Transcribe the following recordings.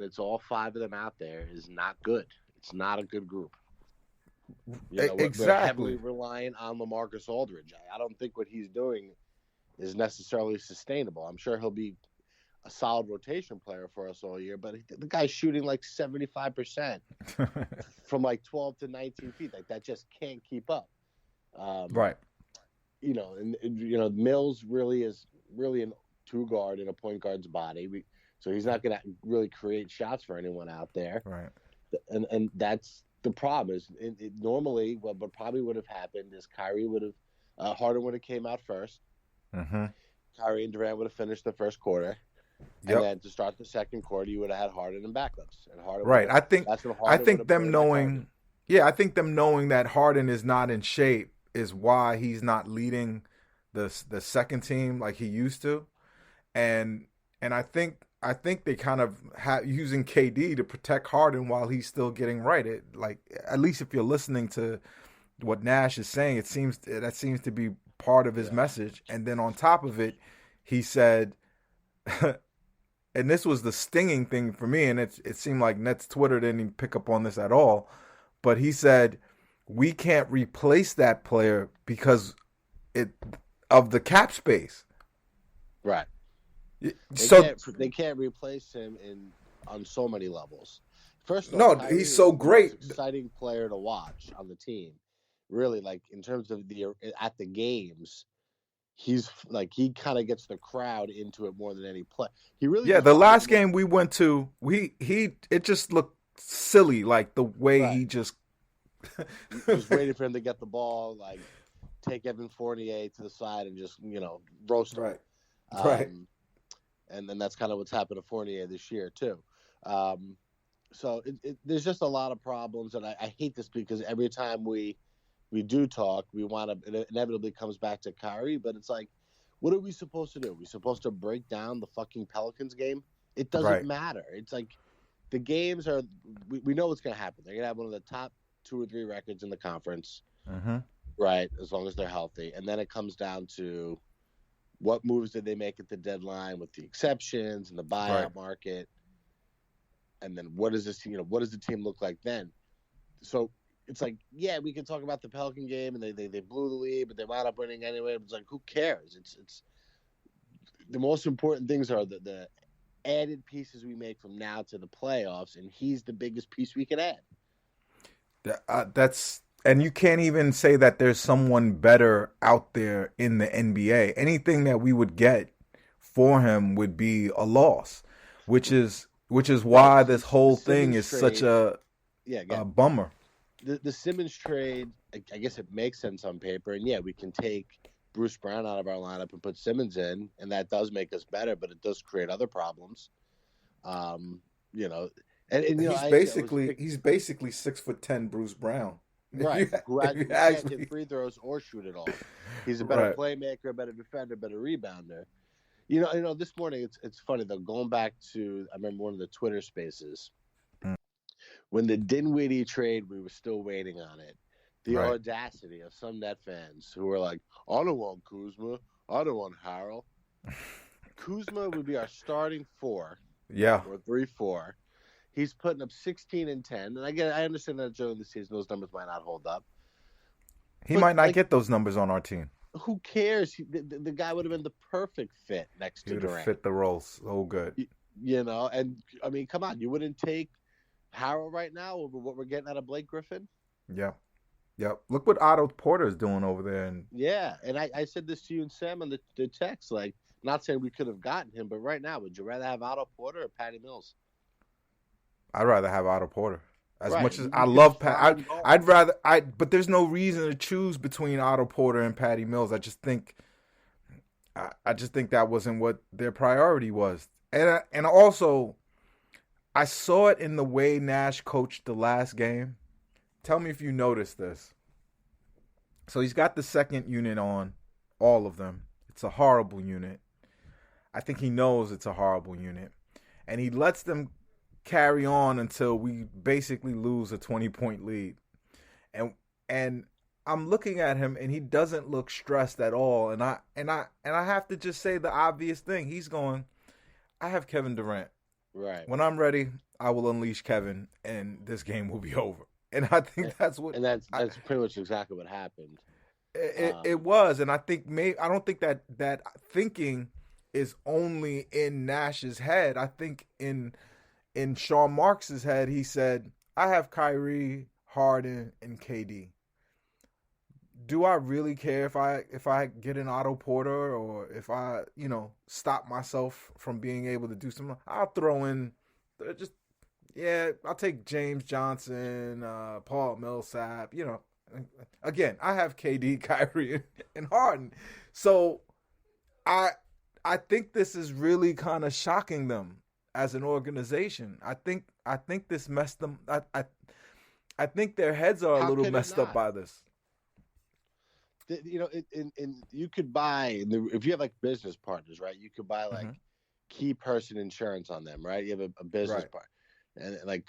it's all five of them out there is not good. It's not a good group. You know, we're heavily Exactly. reliant on LaMarcus Aldridge. I don't think what he's doing is necessarily sustainable. I'm sure he'll be a solid rotation player for us all year, but the guy's shooting like 75% from like 12 to 19 feet. Like that just can't keep up. Um, Right. and Mills really is really a two guard in a point guard's body. So he's not going to really create shots for anyone out there. Right. And that's the problem. Is normally what probably would have happened is Kyrie would have Harden would have came out first. Mm-hmm. Kyrie and Durant would have finished the first quarter. And Yep. then to start the second quarter, you would have had Harden and backups, and Harden would Right. have. That's when I Harden would think have them burned the knowing target. yeah, I think them knowing that Harden is not in shape is why he's not leading the second team like he used to. And I think they kind of using KD to protect Harden while he's still getting right. It like at least if you're listening to what Nash is saying, that seems to be part of his Yeah, message. And then on top of it, he said and this was the stinging thing for me, and it seemed like Nets Twitter didn't even pick up on this at all. But he said we can't replace that player because it of the cap space. right. So They can't replace him on so many levels. First off, no, Kyrie he's is so the most great. exciting player to watch on the team. Really, like in terms of the at the games, he's like he kind of gets the crowd into it more than any play. He really Yeah, just the reminds last me of game we went to, he it just looked silly, like the way right. he just Just waiting for him to get the ball, like take Evan Fournier to the side and just roast him. right, right, Um, and then that's kind of what's happened to Fournier this year too. Um, so there's just a lot of problems, and I hate this because every time we do talk, we want to it inevitably comes back to Kyrie, but it's like, what are we supposed to do? Are we supposed to break down the fucking Pelicans game? It doesn't right. matter. It's like the games are we know what's going to happen. They're going to have one of the top two or three records in the conference, Mm-hmm. right? As long as they're healthy, and then it comes down to what moves did they make at the deadline with the exceptions and the Right. buyout market, and then what does this what does the team look like then? So it's like, yeah, we can talk about the Pelican game and they blew the lead, but they wound up winning anyway. It's like, who cares? It's the most important things are the added pieces we make from now to the playoffs, and he's the biggest piece we can add. That's and you can't even say that there's someone better out there in the NBA. Anything that we would get for him would be a loss, which is Right. why this The whole thing Simmons is such trade, a, yeah, a again, bummer. the Simmons trade, I guess it makes sense on paper, and yeah, we can take Bruce Brown out of our lineup and put Simmons in, and that does make us better, but it does create other problems. Um, you know, He's I actually I was basically he's basically 6'10" Bruce Brown. If right, you who if you who ask can't hit me, free throws or shoot it all. He's a better right, playmaker, a better defender, better rebounder. This morning it's funny though. Going back to I remember one of the Twitter Spaces when the Dinwiddie trade, we were still waiting on it. The right, audacity of some net fans who were like, "I don't want Kuzma. I don't want Harrell." Kuzma would be our starting four yeah. or 3-4. He's putting up 16 and 10, and I understand that during the season those numbers might not hold up, He but might not like, get those numbers on our team. who cares? The guy would have been the perfect fit next He to would have Durant. fit the role so good. And I mean, come on, you wouldn't take Harrell right now over what we're getting out of Blake Griffin? Yep, yep. Look what Otto Porter is doing over there, and Yeah, and I said this to you and Sam on the text, like, not saying we could have gotten him, but right now, would you rather have Otto Porter or Patty Mills? I'd rather have Otto Porter. As Right, much and as I you could love Pat, find I'd guards. rather but there's no reason to choose between Otto Porter and Patty Mills. I just think that wasn't what their priority was, and also I saw it in the way Nash coached the last game. Tell me if you noticed this. So he's got the second unit on, all of them. It's a horrible unit. I think he knows it's a horrible unit, and he lets them carry on until we basically lose a 20-point lead. And and I'm looking at him and he doesn't look stressed at all. And I have to just say the obvious thing. He's going, I have Kevin Durant. Right. When I'm ready, I will unleash Kevin, and this game will be over. And I think that's what And that's I, that's pretty much exactly what happened. it was. And I think I don't think that thinking is only in Nash's head. I think in Sean Marks's head, he said, "I have Kyrie, Harden, and KD. Do I really care if I get an Otto Porter or if I stop myself from being able to do something? I'll throw in just I'll take James Johnson, Paul Millsap. Again, I have KD, Kyrie, and Harden, so I I think this is really kind of shocking them as an organization. I think this messed them. I think their heads are a How little could it messed up not? by this. In you could buy if you have like business partners, right? You could buy like Hmm. key person insurance on them, right? You have a business Right. partner, and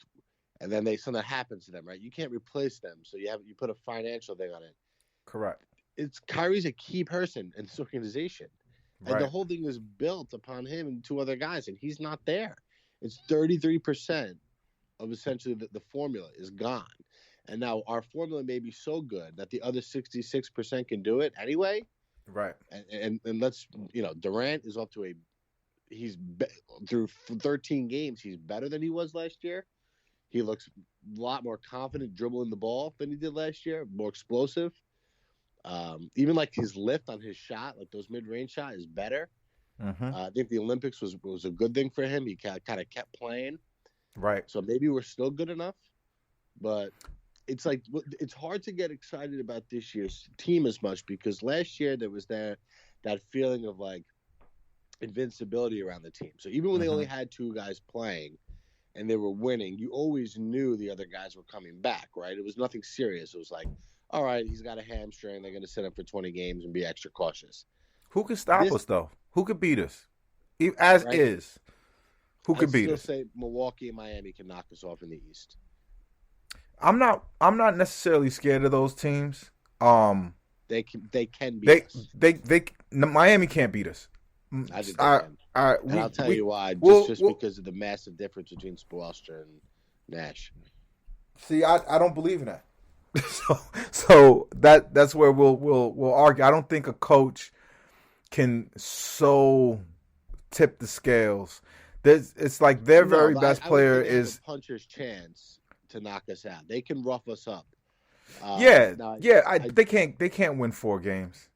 and then something happens to them, right? You can't replace them, so you put a financial thing on it. Correct. It's Kyrie's a key person in this organization, and the Right. whole thing is built upon him and two other guys, and he's not there. It's 33% of essentially the formula is gone. And now our formula may be so good that the other 66% can do it anyway. Right. And let's, Durant is up to through 13 games, he's better than he was last year. He looks a lot more confident dribbling the ball than he did last year, more explosive. Even like his lift on his shot, like those mid-range shot, is better. Hmm. I think the Olympics was a good thing for him. He kind of kept playing, Right. so maybe we're still good enough. But it's hard to get excited about this year's team as much because last year there was that feeling of like invincibility around the team. So even when they Hmm. only had two guys playing and they were winning, you always knew the other guys were coming back, right? It was nothing serious. It was like, all right, he's got a hamstring. They're going to sit him for 20 games and be extra cautious. Who could stop This, us though? Who could beat us? As right? is, who I'd could beat still us? say Milwaukee and Miami can knock us off in the East. I'm not necessarily scared of those teams. They can beat They us. Miami can't beat us. I think they can. And I'll tell you why. Just we'll because of the massive difference between Spoelstra and Nash. see. I don't believe in that. So that's where we'll argue. I don't think a coach can so tip the scales. It's like their No, very but best I would player say they have is a puncher's chance to knock us out. They can rough us up. yeah, Now, yeah. I They can't win 4 games.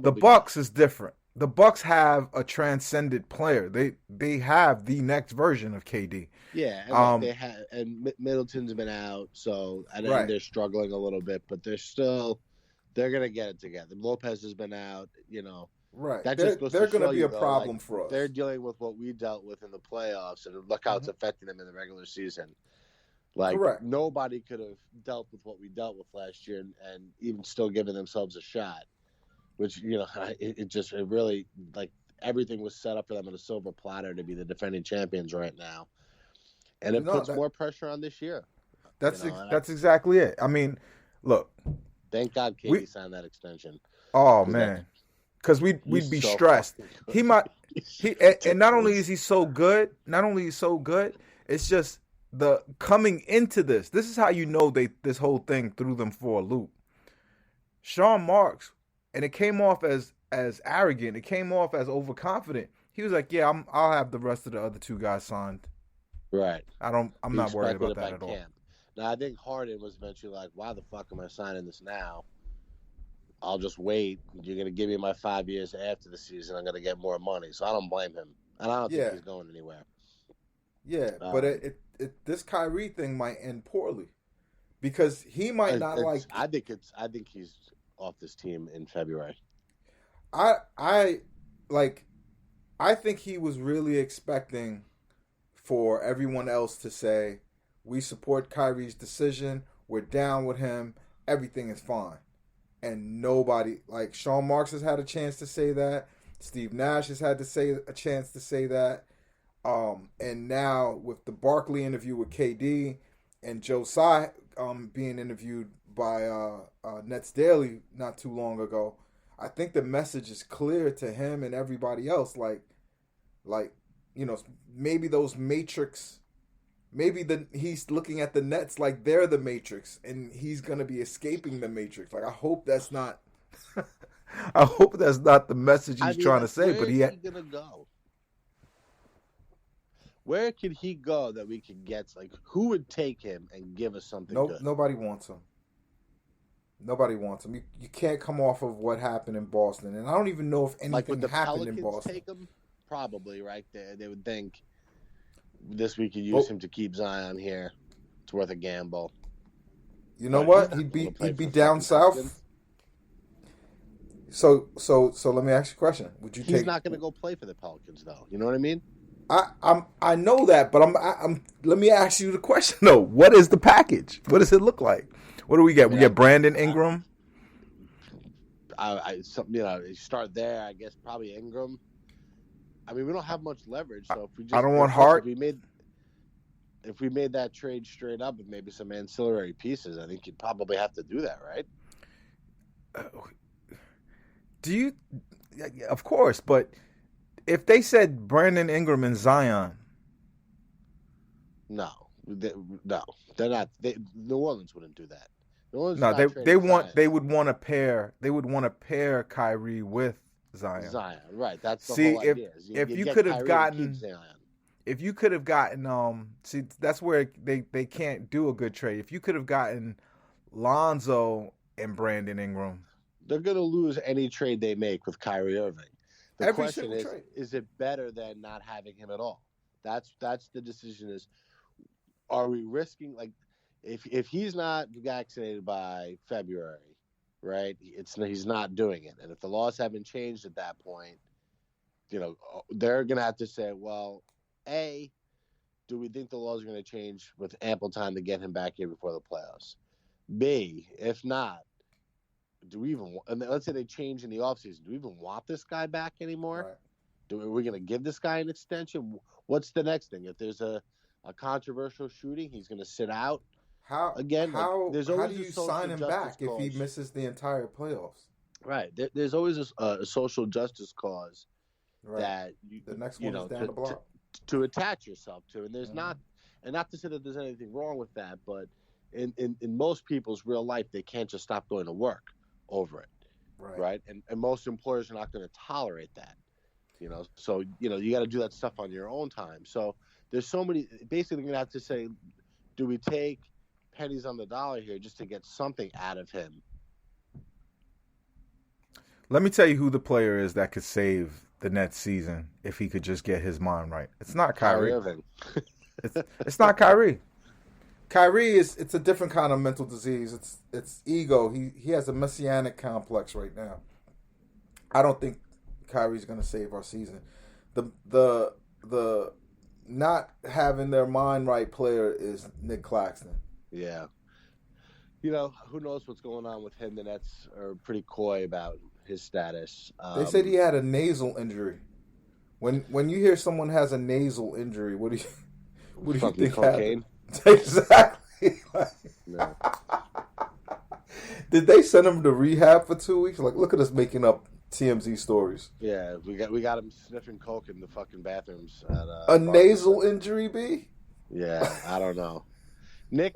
The probably not. Bucks is different. The Bucks have a transcendent player. They have the next version of KD. Yeah, and look, Um, they had and Middleton's been out, so and right, they're struggling a little bit, but they're gonna get it together. Lopez has been out. right. That just goes They're to going to show be you, a though, like problem for us. they're dealing with what we dealt with in the playoffs, and look how it's Mhm. affecting them in the regular season. Like Correct. nobody could have dealt with what we dealt with last year, and even still giving themselves a shot. Which it really like everything was set up for them on a silver platter to be the defending champions right now, and it No, puts more pressure on this year. And that's exactly it. I mean, look, thank God we Katie signed that extension oh because man, because we'd he's be so stressed. fucking good. He might He's he and not only is ridiculous. he so good, it's just the coming into this. This is how you know this whole thing threw them for a loop. Sean Marks, and it came off as arrogant. It came off as overconfident. He was like, "Yeah, I'll have the rest of the other two guys signed. Right. I'm He not worried expected about it by that at all." camp. Now I think Harden was eventually like, "Why the fuck am I signing this now? I'll just wait. You're gonna give me my 5 years after the season. I'm gonna get more money." So I don't blame him, and I don't think Yeah, he's going anywhere. yeah, but Um, this Kyrie thing might end poorly because he might not like. I think he's off this team in February. I like. I think he was really expecting for everyone else to say, "We support Kyrie's decision. We're down with him. Everything is fine." And nobody, like Sean Marks has had a chance to say that. Steve Nash has had to say a chance to say that. And now with the Barkley interview with KD and Joe Tsai being interviewed by Nets Daily not too long ago, I think the message is clear to him and everybody else. Like maybe those Matrix. Maybe he's looking at the Nets like they're the Matrix, and he's gonna be escaping the Matrix. Like I hope that's not. I hope that's not the message he's trying to say. But where's he gonna go? Where could he go that we could get? Like, who would take him and give us something good? Nobody wants him. Nobody wants him. You can't come off of what happened in Boston, and I don't even know if anything happened in Boston. Take him? Probably, right there. They would think this we could use him to keep Zion here. It's worth a gamble. You know what? He'd be down south. So let me ask you a question. Would you He's not going to go play for the Pelicans, though. You know what I mean? I know that, but let me ask you the question though. What is the package? What does it look like? What do we get? We get Brandon Ingram. You start there. I guess probably Ingram. I mean, we don't have much leverage, so if we just I don't want Hart. If we made that trade straight up with maybe some ancillary pieces, I think you'd probably have to do that, right? Do you? Of course, but if they said Brandon Ingram and Zion, no, they're not. New Orleans wouldn't do that. They would want to pair. They would want to pair Kyrie with Zion. Right? That's the whole idea. If you could have gotten, that's where they can't do a good trade. If you could have gotten Lonzo and Brandon Ingram, they're going to lose any trade they make with Kyrie Irving. The question is it better than not having him at all? That's the decision. Is are we risking, like, if he's not vaccinated by February, right? He's not doing it, and if the laws haven't changed at that point, they're going to have to say, well, A, do we think the laws are going to change with ample time to get him back here before the playoffs? B, if not, do we even? And let's say they change in the offseason. Do we even want this guy back anymore? Right. Are we going to give this guy an extension? What's the next thing? If there's a controversial shooting, he's going to sit out. How do you sign him back if he misses the entire playoffs? Right. There's always a social justice cause that the next one is down the block to attach yourself to, and there's not to say that there's anything wrong with that, but in most people's real life, they can't just stop going to work over it, right? And most employers are not going to tolerate that, So you got to do that stuff on your own time. So there's so many. Basically, you're going to have to say, do we take pennies on the dollar here just to get something out of him? Let me tell you who the player is that could save the Nets season if he could just get his mind right. It's not Kyrie. It's not Kyrie. Kyrie it's a different kind of mental disease. It's ego. He has a messianic complex right now. I don't think Kyrie's going to save our season. The not having their mind right player is Nick Claxton. Yeah. Who knows what's going on with him. The Nets are pretty coy about his status. They said he had a nasal injury. When you hear someone has a nasal injury, what do you think happened? Exactly. No. Did they send him to rehab for 2 weeks? Like, look at us making up TMZ stories. Yeah, we got him sniffing coke in the fucking bathrooms. A nasal injury, B? Yeah, I don't know. Nick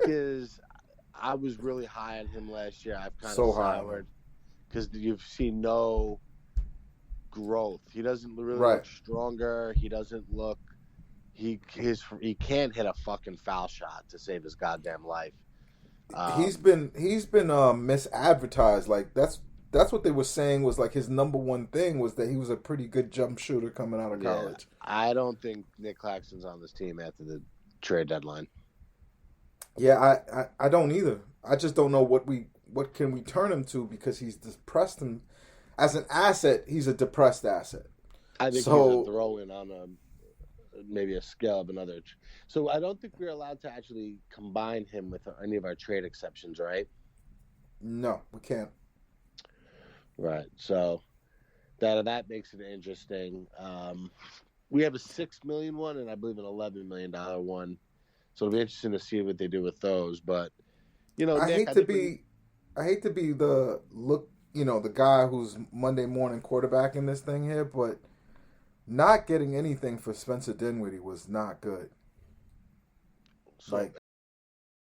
I was really high on him last year. I've kind of soured because you've seen no growth. He doesn't really look stronger. He doesn't look. He can't hit a fucking foul shot to save his goddamn life. He's been misadvertised. Like that's what they were saying was like his number one thing was that he was a pretty good jump shooter coming out of college. I don't think Nick Claxton's on this team after the trade deadline. Yeah, I don't either. I just don't know what can we turn him to because he's depressed him as an asset. He's a depressed asset. I think he's a throw-in on maybe a scale of another. So I don't think we're allowed to actually combine him with any of our trade exceptions, right? No, we can't. Right. So that makes it interesting. We have a $6 million one and I believe an $11 million one. So it'll be interesting to see what they do with those. But Nick, I hate to be the guy who's Monday morning quarterbacking this thing here, but not getting anything for Spencer Dinwiddie was not good. So